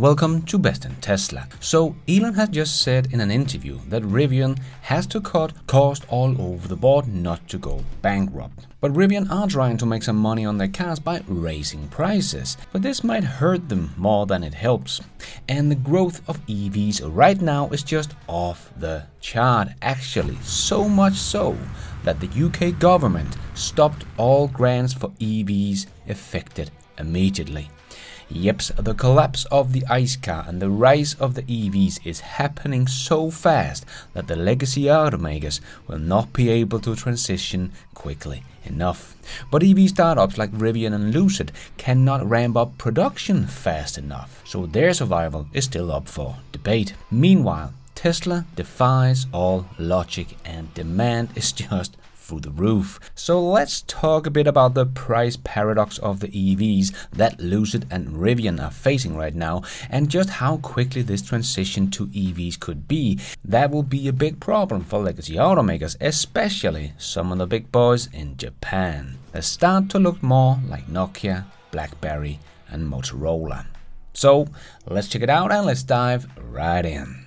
welcome to Best in Tesla. So Elon has just said in an interview that Rivian has to cut costs all over the board not to go bankrupt. But Rivian are trying to make some money on their cars by raising prices, but this might hurt them more than it helps. And the growth of EVs right now is just off the chart, actually so much so that the UK government stopped all grants for EVs effective immediately. Yep, the collapse of the ICE car and the rise of the EVs is happening so fast that the legacy automakers will not be able to transition quickly enough. But EV startups like Rivian and Lucid cannot ramp up production fast enough, so their survival is still up for debate. Meanwhile, Tesla defies all logic and demand is just through the roof. So let's talk a bit about the price paradox of the EVs that Lucid and Rivian are facing right now, and just how quickly this transition to EVs could be. That will be a big problem for legacy automakers, especially some of the big boys in Japan. They start to look more like Nokia, BlackBerry and Motorola. So let's check it out and let's dive right in.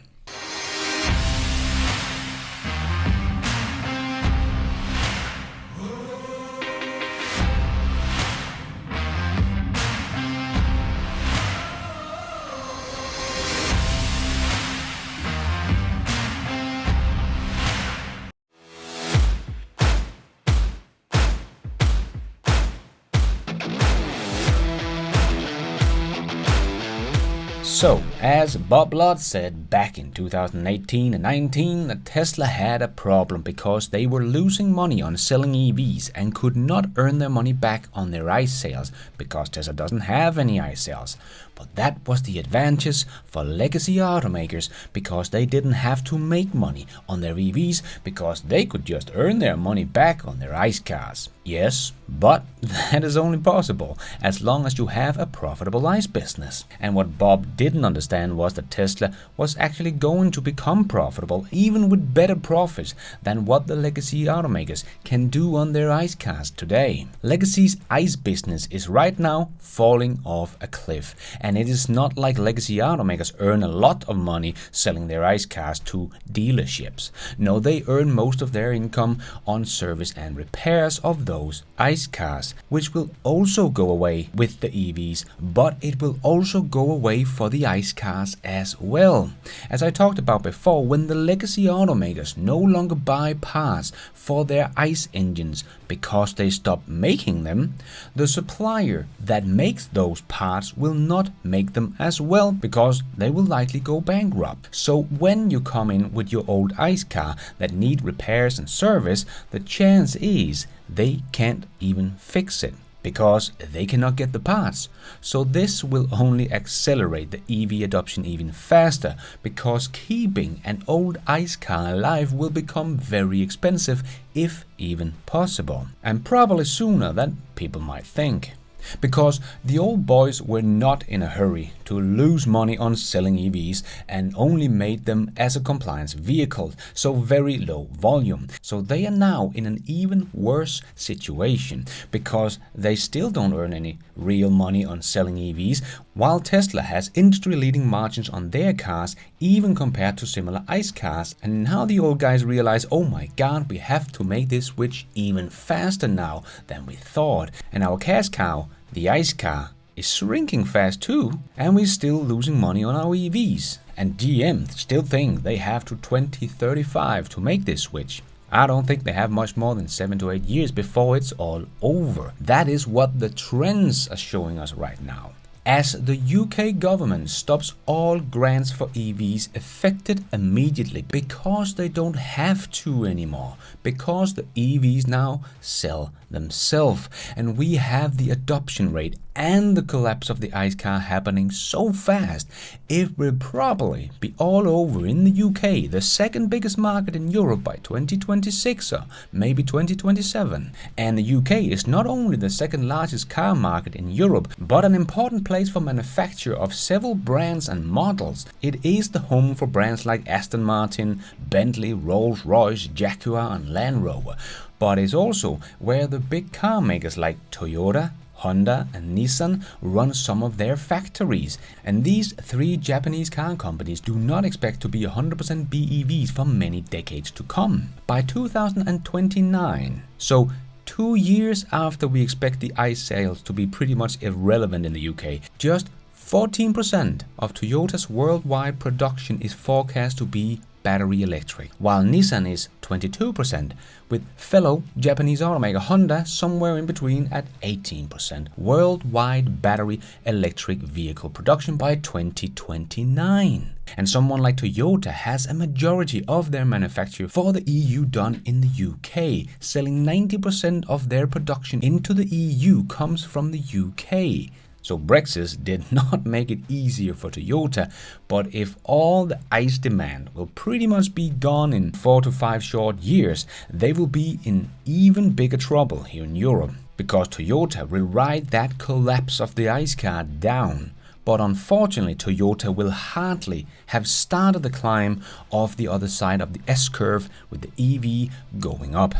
So, as Bob Lott said back in 2018 and 19, that Tesla had a problem because they were losing money on selling EVs and could not earn their money back on their ICE sales because Tesla doesn't have any ICE sales. But that was the advantage for legacy automakers because they didn't have to make money on their EVs because they could just earn their money back on their ICE cars. Yes, but that is only possible as long as you have a profitable ICE business. And what Bob didn't understand was that Tesla was actually going to become profitable even with better profits than what the legacy automakers can do on their ICE cars today. Legacy's ICE business is right now falling off a cliff, and it is not like legacy automakers earn a lot of money selling their ICE cars to dealerships. No, they earn most of their income on service and repairs of those ICE cars, which will also go away with the EVs, but it will also go away for the ICE cars as well. As I talked about before, when the legacy automakers no longer buy parts for their ICE engines because they stop making them, the supplier that makes those parts will not make them as well because they will likely go bankrupt. So when you come in with your old ICE car that need repairs and service, the chance is they can't even fix it because they cannot get the parts. So this will only accelerate the EV adoption even faster because keeping an old ICE car alive will become very expensive, if even possible, and probably sooner than people might think. Because the old boys were not in a hurry to lose money on selling EVs and only made them as a compliance vehicle, so very low volume. So they are now in an even worse situation because they still don't earn any real money on selling EVs, while Tesla has industry-leading margins on their cars even compared to similar ICE cars. And now the old guys realize, oh my god, we have to make this switch even faster now than we thought, and our cash cow, the ICE car, is shrinking fast too, and we're still losing money on our EVs. And GM still think they have to 2035 to make this switch. I don't think they have much more than 7 to 8 years before it's all over. That is what the trends are showing us right now. As the UK government stops all grants for EVs effective immediately because they don't have to anymore, because the EVs now sell themselves, and we have the adoption rate and the collapse of the ICE car happening so fast, it will probably be all over in the UK, the second biggest market in Europe, by 2026 or maybe 2027. And the UK is not only the second largest car market in Europe, but an important place for manufacture of several brands and models. It is the home for brands like Aston Martin, Bentley, Rolls-Royce, Jaguar and Land Rover. But it's also where the big car makers like Toyota, Honda, and Nissan run some of their factories, and these three Japanese car companies do not expect to be 100% BEVs for many decades to come. By 2029, so 2 years after we expect the ICE sales to be pretty much irrelevant in the UK, just 14% of Toyota's worldwide production is forecast to be battery electric, while Nissan is 22%, with fellow Japanese automaker Honda somewhere in between at 18% worldwide battery electric vehicle production by 2029. And someone like Toyota has a majority of their manufacture for the EU done in the UK, selling 90% of their production into the EU comes from the UK. So Brexit did not make it easier for Toyota, but if all the ICE demand will pretty much be gone in 4 to 5 short years, they will be in even bigger trouble here in Europe, because Toyota will ride that collapse of the ICE car down. But unfortunately, Toyota will hardly have started the climb off the other side of the S-curve with the EV going up.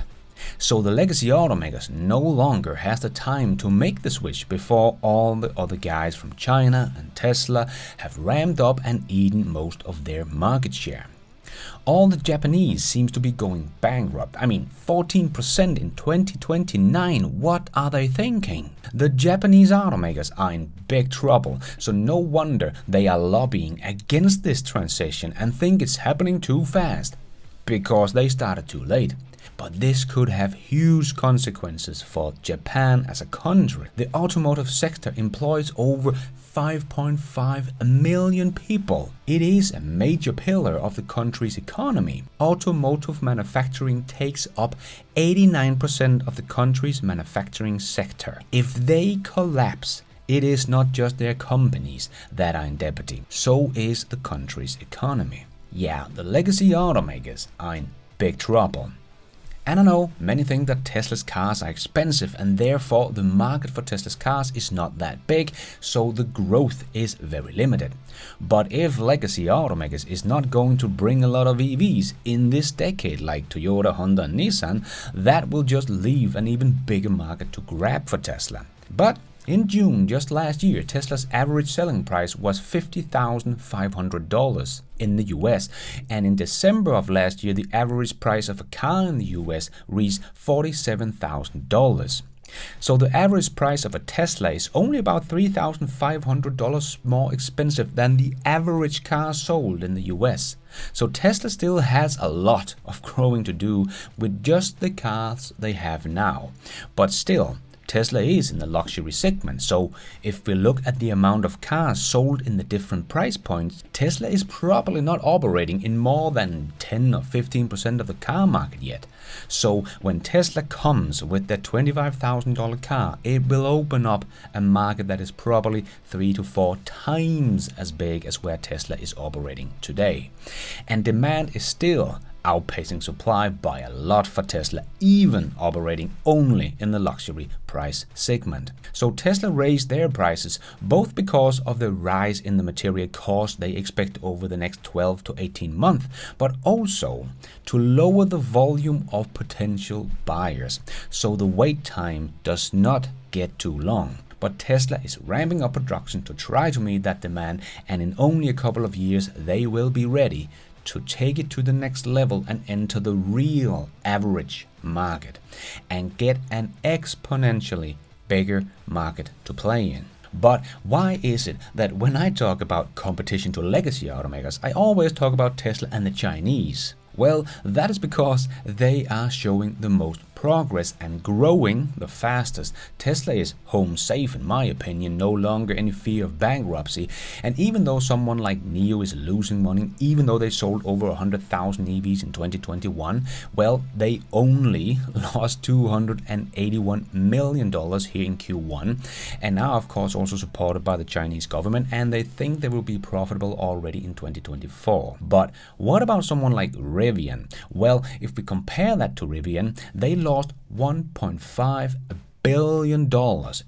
So the legacy automakers no longer has the time to make the switch before all the other guys from China and Tesla have ramped up and eaten most of their market share. All the Japanese seems to be going bankrupt. I mean, 14% in 2029. What are they thinking? The Japanese automakers are in big trouble, so no wonder they are lobbying against this transition and think it's happening too fast, because they started too late. But this could have huge consequences for Japan as a country. The automotive sector employs over 5.5 million people. It is a major pillar of the country's economy. Automotive manufacturing takes up 89% of the country's manufacturing sector. If they collapse, it is not just their companies that are in jeopardy, so is the country's economy. Yeah, the legacy automakers are in big trouble. And I know many think that Tesla's cars are expensive and therefore the market for Tesla's cars is not that big, so the growth is very limited. But if legacy automakers is not going to bring a lot of EVs in this decade like Toyota, Honda and Nissan, that will just leave an even bigger market to grab for Tesla. But in June just last year, Tesla's average selling price was $50,500 in the US, and in December of last year, the average price of a car in the US reached $47,000. So the average price of a Tesla is only about $3,500 more expensive than the average car sold in the US. So Tesla still has a lot of growing to do with just the cars they have now. But still, Tesla is in the luxury segment, so if we look at the amount of cars sold in the different price points, Tesla is probably not operating in more than 10 or 15% of the car market yet. So when Tesla comes with that $25,000 car, it will open up a market that is probably 3 to 4 times as big as where Tesla is operating today. And demand is still outpacing supply by a lot for Tesla, even operating only in the luxury price segment. So Tesla raised their prices both because of the rise in the material cost they expect over the next 12 to 18 months, but also to lower the volume of potential buyers, so the wait time does not get too long. But Tesla is ramping up production to try to meet that demand, and in only a couple of years they will be ready to take it to the next level and enter the real average market and get an exponentially bigger market to play in. But why is it that when I talk about competition to legacy automakers, I always talk about Tesla and the Chinese? Well, that is because they are showing the most progress and growing the fastest. Tesla is home safe, in my opinion, no longer any fear of bankruptcy. And even though someone like NIO is losing money, even though they sold over 100,000 EVs in 2021, well, they only lost $281 million here in Q1, and now of course also supported by the Chinese government, and they think they will be profitable already in 2024. But what about someone like Rivian? Well, if we compare that to Rivian, they lost $1.5 billion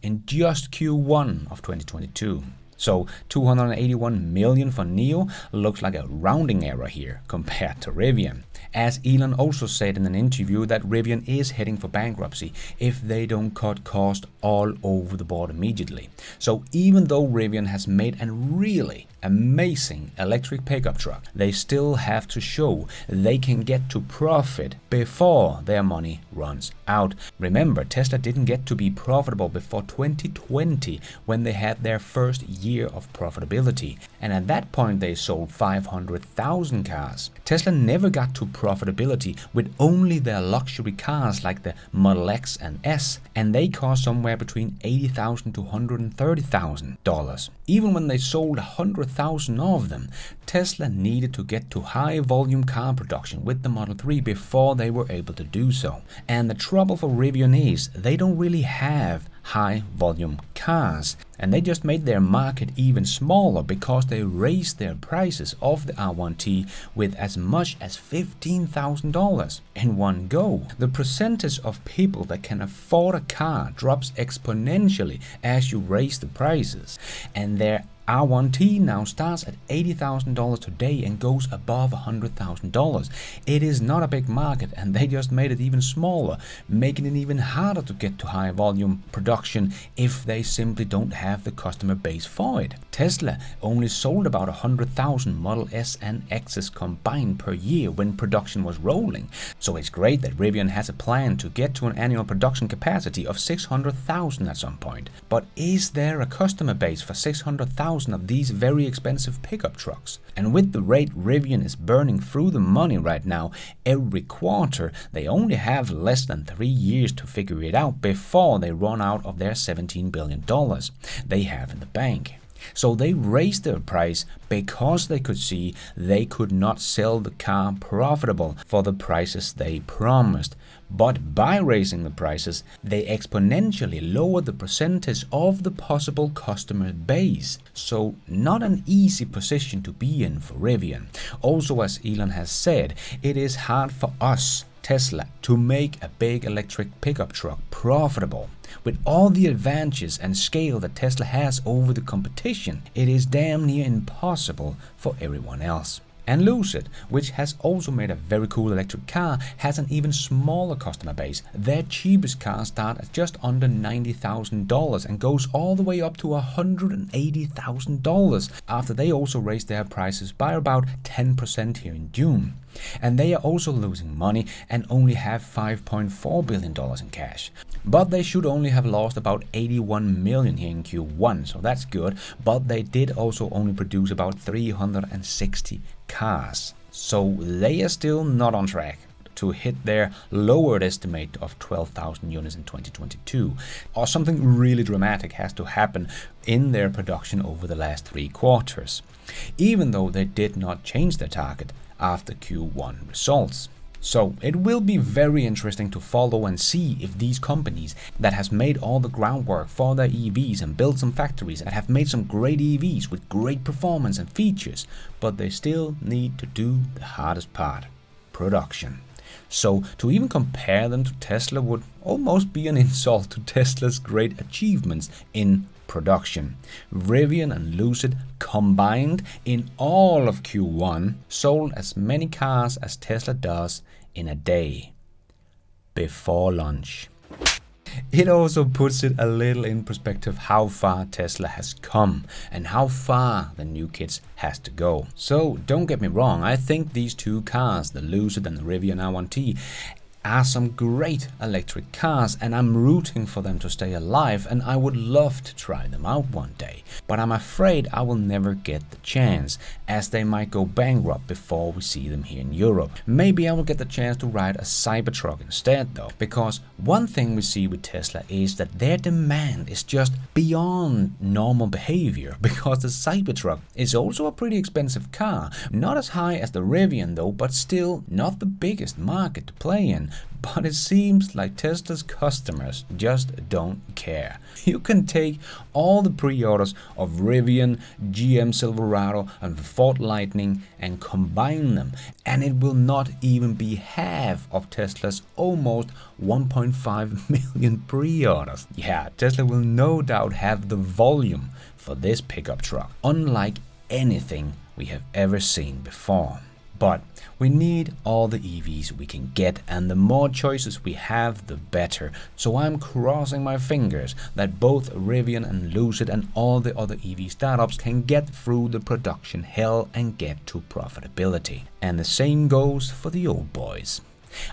in just Q1 of 2022. So 281 million for NIO looks like a rounding error here compared to Rivian. As Elon also said in an interview that Rivian is heading for bankruptcy if they don't cut costs all over the board immediately. So even though Rivian has made a really amazing electric pickup truck, they still have to show they can get to profit before their money runs out. Remember, Tesla didn't get to be profitable before 2020 when they had their first year of profitability, and at that point they sold 500,000 cars. Tesla never got to profitability with only their luxury cars like the Model X and S, and they cost somewhere between $80,000 to $130,000. Even when they sold 100,000 of them, Tesla needed to get to high volume car production with the Model 3 before they were able to do so. And the trouble for Rivian is they don't really have high volume cars, and they just made their market even smaller because they raised their prices of the R1T with as much as $15,000 in one go. The percentage of people that can afford a car drops exponentially as you raise the prices, and their R1T now starts at $80,000 today and goes above $100,000. It is not a big market, and they just made it even smaller, making it even harder to get to high volume production if they simply don't have the customer base for it. Tesla only sold about 100,000 Model S and X's combined per year when production was rolling. So it's great that Rivian has a plan to get to an annual production capacity of 600,000 at some point. But is there a customer base for 600,000 of these very expensive pickup trucks? And with the rate Rivian is burning through the money right now every quarter, they only have less than 3 years to figure it out before they run out of their $17 billion they have in the bank. So they raised their price because they could see they could not sell the car profitable for the prices they promised. But by raising the prices, they exponentially lowered the percentage of the possible customer base. So not an easy position to be in for Rivian. Also, as Elon has said, it is hard for us, Tesla, to make a big electric pickup truck profitable. With all the advantages and scale that Tesla has over the competition, it is damn near impossible for everyone else. And Lucid, which has also made a very cool electric car, has an even smaller customer base. Their cheapest cars start at just under $90,000 and goes all the way up to $180,000 after they also raised their prices by about 10% here in June. And they are also losing money and only have $5.4 billion in cash. But they should only have lost about 81 million here in Q1, so that's good. But they did also only produce about 360 cars. So they are still not on track to hit their lowered estimate of 12,000 units in 2022. Or something really dramatic has to happen in their production over the last 3 quarters, even though they did not change their target after Q1 results. So it will be very interesting to follow and see if these companies that has made all the groundwork for their EVs and built some factories and have made some great EVs with great performance and features, but they still need to do the hardest part, production. So to even compare them to Tesla would almost be an insult to Tesla's great achievements in production. Rivian and Lucid combined in all of Q1 sold as many cars as Tesla does in a day before lunch. It also puts it a little in perspective how far Tesla has come and how far the new kids has to go. So don't get me wrong, I think these two cars, the Lucid and the Rivian R1T, are some great electric cars, and I'm rooting for them to stay alive, and I would love to try them out one day. But I'm afraid I will never get the chance, as they might go bankrupt before we see them here in Europe. Maybe I will get the chance to ride a Cybertruck instead though, because one thing we see with Tesla is that their demand is just beyond normal behavior, because the Cybertruck is also a pretty expensive car. Not as high as the Rivian though, but still not the biggest market to play in. but it seems like Tesla's customers just don't care. You can take all the pre-orders of Rivian, GM Silverado and Ford Lightning and combine them, and it will not even be half of Tesla's almost 1.5 million pre-orders. Yeah, Tesla will no doubt have the volume for this pickup truck, unlike anything we have ever seen before. But we need all the EVs we can get, and the more choices we have, the better. So I'm crossing my fingers that both Rivian and Lucid and all the other EV startups can get through the production hell and get to profitability. And the same goes for the old boys.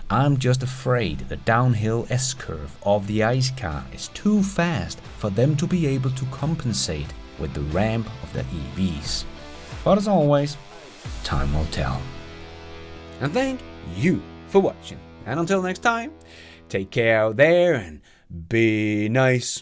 I'm just afraid the downhill S-curve of the ICE car is too fast for them to be able to compensate with the ramp of the EVs. But as always, time will tell. And thank you for watching. And until next time, take care out there and be nice.